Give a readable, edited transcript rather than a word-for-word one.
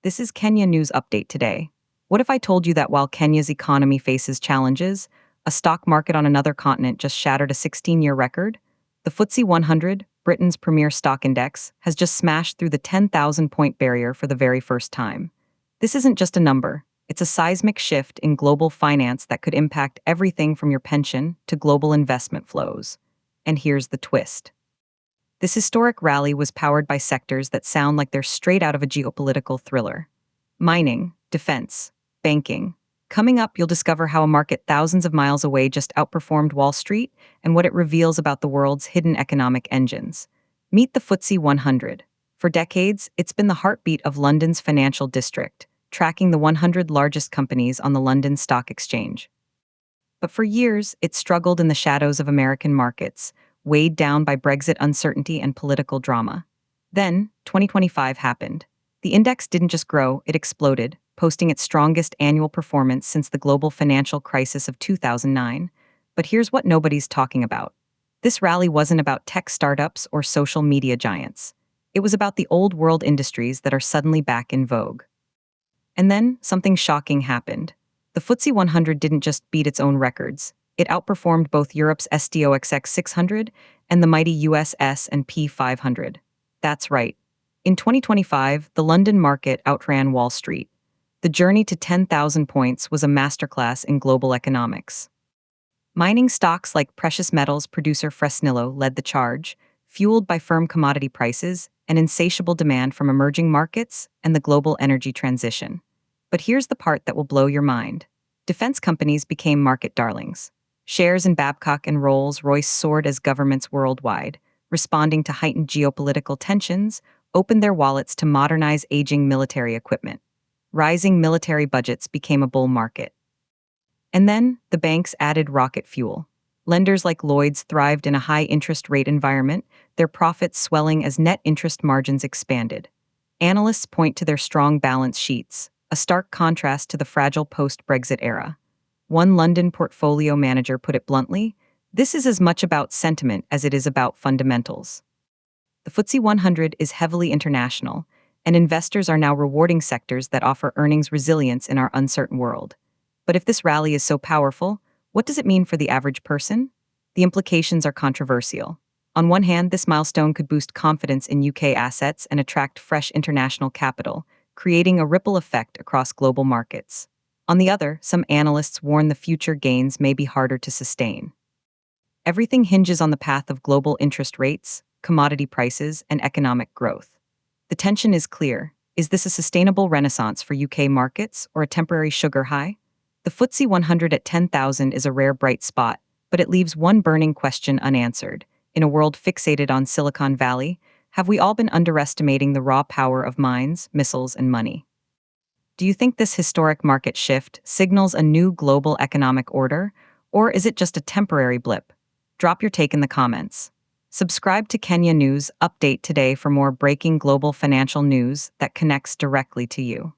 This is Kenya News Update today. What if I told you that while Kenya's economy faces challenges, a stock market on another continent just shattered a 16-year record? The Ftse 100, Britain's premier stock index, has just smashed through the 10,000-point barrier for the very first time. This isn't just a number, it's a seismic shift in global finance that could impact everything from your pension to global investment flows. And here's the twist. This historic rally was powered by sectors that sound like they're straight out of a geopolitical thriller. Mining, defense, banking. Coming up, you'll discover how a market thousands of miles away just outperformed Wall Street and what it reveals about the world's hidden economic engines. Meet the Ftse 100. For decades, it's been the heartbeat of London's financial district, tracking the 100 largest companies on the London Stock Exchange. But for years, it struggled in the shadows of American markets, weighed down by Brexit uncertainty and political drama. Then, 2025 happened. The index didn't just grow, it exploded, posting its strongest annual performance since the global financial crisis of 2009. But here's what nobody's talking about. This rally wasn't about tech startups or social media giants. It was about the old world industries that are suddenly back in vogue. And then, something shocking happened. The Ftse 100 didn't just beat its own records. It outperformed both Europe's STOXX 600 and the mighty US S&P 500. That's right. In 2025, the London market outran Wall Street. The journey to 10,000 points was a masterclass in global economics. Mining stocks like precious metals producer Fresnillo led the charge, fueled by firm commodity prices and insatiable demand from emerging markets and the global energy transition. But here's the part that will blow your mind. Defense companies became market darlings. Shares in Babcock and Rolls-Royce soared as governments worldwide, responding to heightened geopolitical tensions, opened their wallets to modernize aging military equipment. Rising military budgets became a bull market. And then, the banks added rocket fuel. Lenders like Lloyd's thrived in a high-interest rate environment, their profits swelling as net interest margins expanded. Analysts point to their strong balance sheets, a stark contrast to the fragile post-Brexit era. One London portfolio manager put it bluntly, "This is as much about sentiment as it is about fundamentals." The Ftse 100 is heavily international, and investors are now rewarding sectors that offer earnings resilience in our uncertain world. But if this rally is so powerful, what does it mean for the average person? The implications are controversial. On one hand, this milestone could boost confidence in UK assets and attract fresh international capital, creating a ripple effect across global markets. On the other, some analysts warn the future gains may be harder to sustain. Everything hinges on the path of global interest rates, commodity prices, and economic growth. The tension is clear. Is this a sustainable renaissance for UK markets or a temporary sugar high? The Ftse 100 at 10,000 is a rare bright spot, but it leaves one burning question unanswered. In a world fixated on Silicon Valley, have we all been underestimating the raw power of mines, missiles, and money? Do you think this historic market shift signals a new global economic order, or is it just a temporary blip? Drop your take in the comments. Subscribe to Kenya News Update today for more breaking global financial news that connects directly to you.